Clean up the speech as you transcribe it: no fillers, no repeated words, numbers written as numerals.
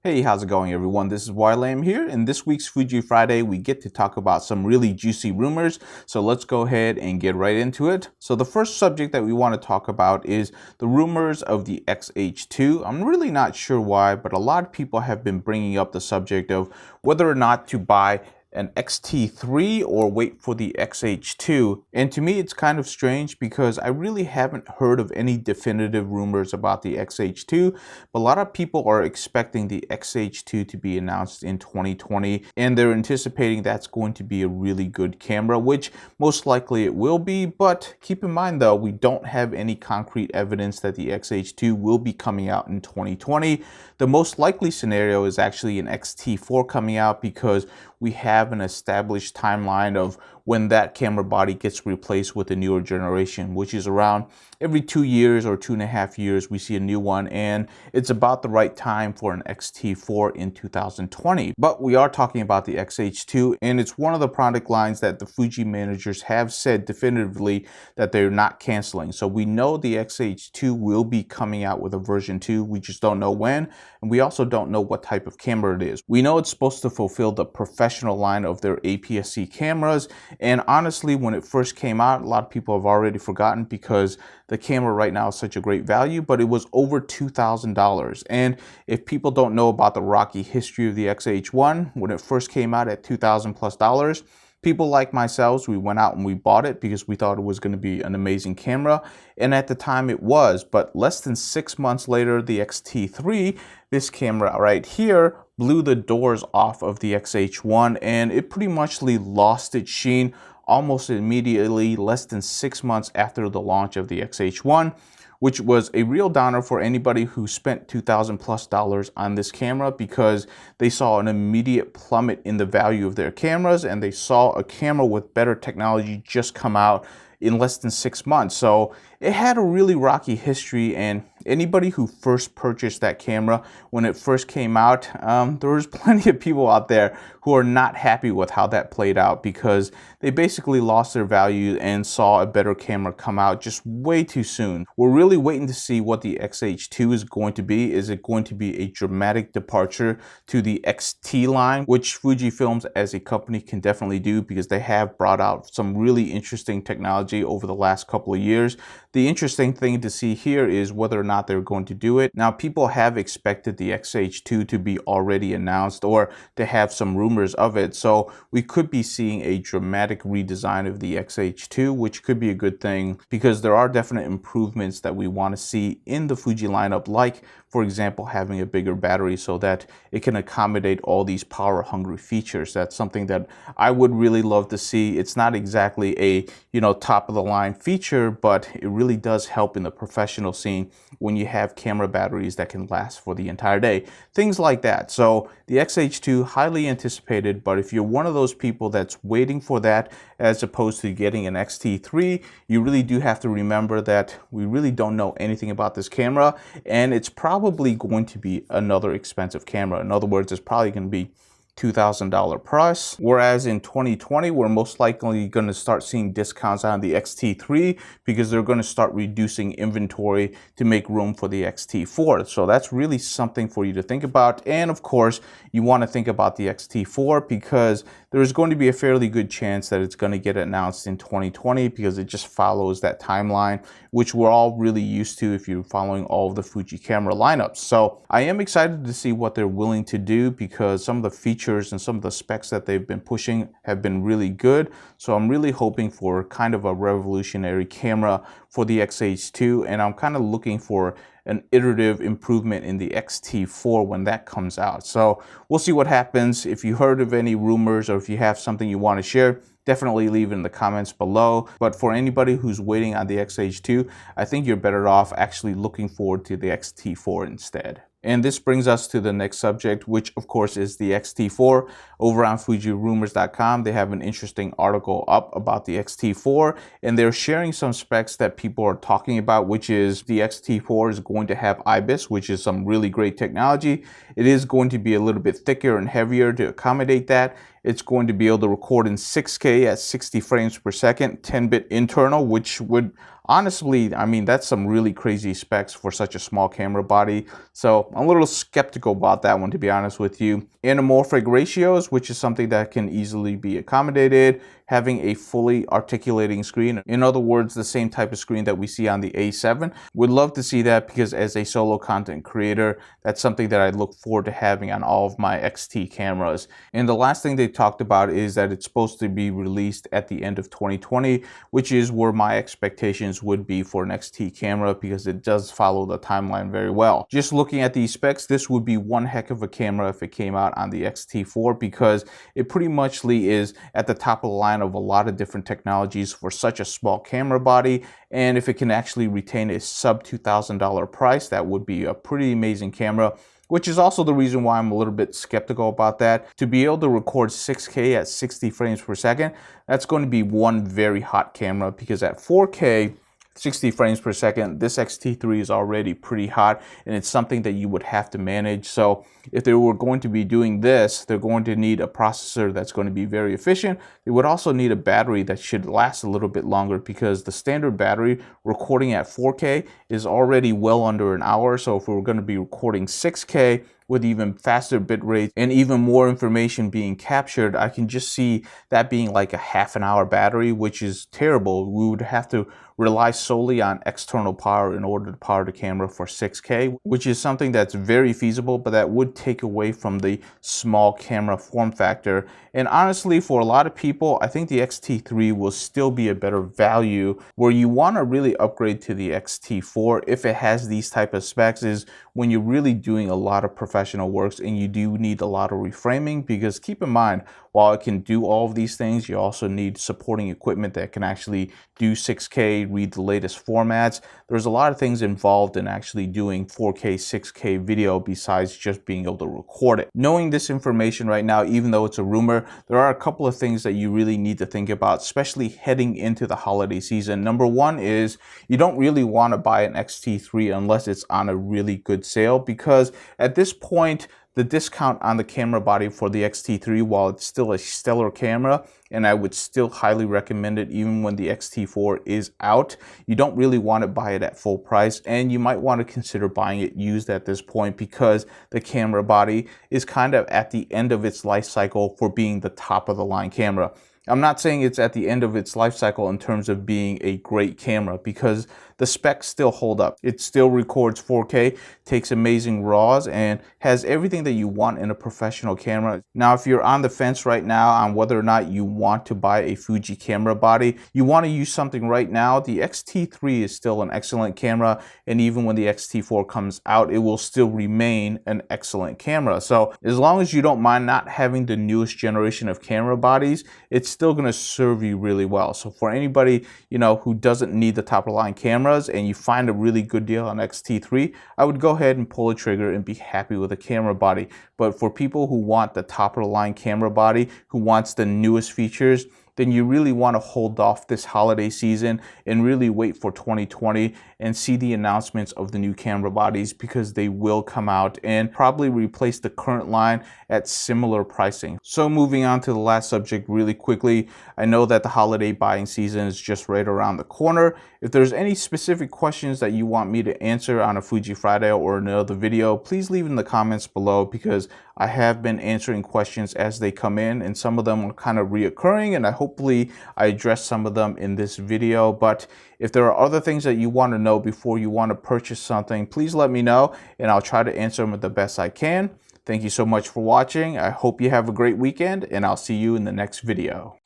Hey, how's it going everyone? This is Lam here. In this week's Fuji Friday, we get to talk about some really juicy rumors. So let's go ahead and get right into it. So the first subject that we want to talk about is the rumors of the X-H2. I'm really not sure why, but a lot of people have been bringing up the subject of whether or not to buy an X-T4 or wait for the X-H2. And to me, it's kind of strange because I really haven't heard of any definitive rumors about the X-H2. But a lot of people are expecting the X-H2 to be announced in 2020, and they're anticipating that's going to be a really good camera, which most likely it will be. But keep in mind though, we don't have any concrete evidence that the X-H2 will be coming out in 2020. The most likely scenario is actually an X-T4 coming out because we have an established timeline of when that camera body gets replaced with a newer generation, which is around every 2 years or 2.5 years, we see a new one, and it's about the right time for an X-T4 in 2020. But we are talking about the X-H2, and it's one of the product lines that the Fuji managers have said definitively that they're not canceling. So we know the X-H2 will be coming out with a version 2, we just don't know when, and we also don't know what type of camera it is. We know it's supposed to fulfill the professional line of their APS-C cameras, and honestly, when it first came out, a lot of people have already forgotten because the camera right now is such a great value, but it was over $2,000. And if people don't know about the rocky history of the X-H1, when it first came out at $2,000+, people like myself, we went out and we bought it because we thought it was going to be an amazing camera. And at the time it was, but less than 6 months later, the X-T3, this camera right here, blew the doors off of the X-H1, and it pretty much lost its sheen almost immediately, less than 6 months after the launch of the X-H1, which was a real downer for anybody who spent $2,000+ on this camera because they saw an immediate plummet in the value of their cameras, and they saw a camera with better technology just come out in less than 6 months. So it had a really rocky history, and anybody who first purchased that camera when it first came out, there was plenty of people out there who are not happy with how that played out because they basically lost their value and saw a better camera come out just way too soon. We're really waiting to see what the X-H2 is going to be. Is it going to be a dramatic departure to the X-T line, which Fujifilm as a company can definitely do because they have brought out some really interesting technology over the last couple of years. The interesting thing to see here is whether or not they're going to do it. Now, people have expected the X-H2 to be already announced or to have some rumors of it. So we could be seeing a dramatic redesign of the X-H2, which could be a good thing because there are definite improvements that we want to see in the Fuji lineup, like, for example, having a bigger battery so that it can accommodate all these power-hungry features. That's something that I would really love to see. It's not exactly a, top-of-the-line feature, but it really does help in the professional scene when you have camera batteries that can last for the entire day. Things like that. So the X-H2, highly anticipated, but if you're one of those people that's waiting for that as opposed to getting an X-T3, you really do have to remember that we really don't know anything about this camera, and it's probably going to be another expensive camera. In other words, it's probably going to be $2,000 price, whereas in 2020 we're most likely going to start seeing discounts on the X-T3 because they're going to start reducing inventory to make room for the X-T4. So that's really something for you to think about. And of course, you want to think about the X-T4 because there's going to be a fairly good chance that it's going to get announced in 2020 because it just follows that timeline, which we're all really used to if you're following all of the Fuji camera lineups. So I am excited to see what they're willing to do because some of the features and some of the specs that they've been pushing have been really good. So I'm really hoping for kind of a revolutionary camera for the X-H2, and I'm kind of looking for an iterative improvement in the X-T4 when that comes out. So we'll see what happens. If you heard of any rumors or if you have something you want to share, definitely leave it in the comments below. But for anybody who's waiting on the X-H2, I think you're better off actually looking forward to the X-T4 instead. And this brings us to the next subject, which of course is the X-T4. Over on FujiRumors.com, they have an interesting article up about the X-T4, and they're sharing some specs that people are talking about, which is the X-T4 is going to have IBIS, which is some really great technology. It is going to be a little bit thicker and heavier to accommodate that. It's going to be able to record in 6K at 60 frames per second, 10-bit internal, which would honestly, I mean, that's some really crazy specs for such a small camera body. So I'm a little skeptical about that one, to be honest with you. Anamorphic ratios, which is something that can easily be accommodated. Having a fully articulating screen, in other words, the same type of screen that we see on the A7. Would love to see that, because as a solo content creator, that's something that I look forward to having on all of my X-T cameras. And the last thing they talked about is that it's supposed to be released at the end of 2020, which is where my expectations would be for an X-T camera, because it does follow the timeline very well. Just looking at these specs, this would be one heck of a camera if it came out on the X-T4, because it pretty much is at the top of the line of a lot of different technologies for such a small camera body. And if it can actually retain a sub $2,000 price, that would be a pretty amazing camera, which is also the reason why I'm a little bit skeptical about that. To be able to record 6K at 60 frames per second, that's going to be one very hot camera, because at 4K, 60 frames per second, this X-T3 is already pretty hot, and it's something that you would have to manage. So if they were going to be doing this, they're going to need a processor that's going to be very efficient. They would also need a battery that should last a little bit longer, because the standard battery recording at 4K is already well under an hour. So if we were going to be recording 6K with even faster bit rates and even more information being captured, I can just see that being like a half an hour battery, which is terrible. We would have to rely solely on external power in order to power the camera for 6K, which is something that's very feasible, but that would take away from the small camera form factor. And honestly, for a lot of people, I think the X-T3 will still be a better value. Where you want to really upgrade to the X-T4 if it has these type of specs is when you're really doing a lot of professional works and you do need a lot of reframing, because keep in mind, while it can do all of these things, you also need supporting equipment that can actually do 6K, read the latest formats. There's a lot of things involved in actually doing 4K, 6K video besides just being able to record it. Knowing this information right now, even though it's a rumor, there are a couple of things that you really need to think about, especially heading into the holiday season. Number one is you don't really want to buy an X-T3 unless it's on a really good sale, because at this point, the discount on the camera body for the X-T3, while it's still a stellar camera, and I would still highly recommend it even when the X-T4 is out, you don't really want to buy it at full price, and you might want to consider buying it used at this point, because the camera body is kind of at the end of its life cycle for being the top of the line camera. I'm not saying it's at the end of its life cycle in terms of being a great camera, because the specs still hold up. It still records 4K, takes amazing RAWs, and has everything that you want in a professional camera. Now, if you're on the fence right now on whether or not you want to buy a Fuji camera body, you want to use something right now, the X-T3 is still an excellent camera, and even when the X-T4 comes out, it will still remain an excellent camera. So as long as you don't mind not having the newest generation of camera bodies, it's still going to serve you really well. So for anybody, who doesn't need the top of the line cameras and you find a really good deal on X-T3, I would go ahead and pull a trigger and be happy with a camera body. But for people who want the top of the line camera body, who wants the newest features, then you really want to hold off this holiday season and really wait for 2020 and see the announcements of the new camera bodies, because they will come out and probably replace the current line at similar pricing. So moving on to the last subject really quickly, I know that the holiday buying season is just right around the corner. If there's any specific questions that you want me to answer on a Fuji Friday or another video, please leave in the comments below, because I have been answering questions as they come in, and some of them are kind of reoccurring, and hopefully I address some of them in this video. But if there are other things that you want to know before you want to purchase something, please let me know, and I'll try to answer them the best I can. Thank you so much for watching. I hope you have a great weekend, and I'll see you in the next video.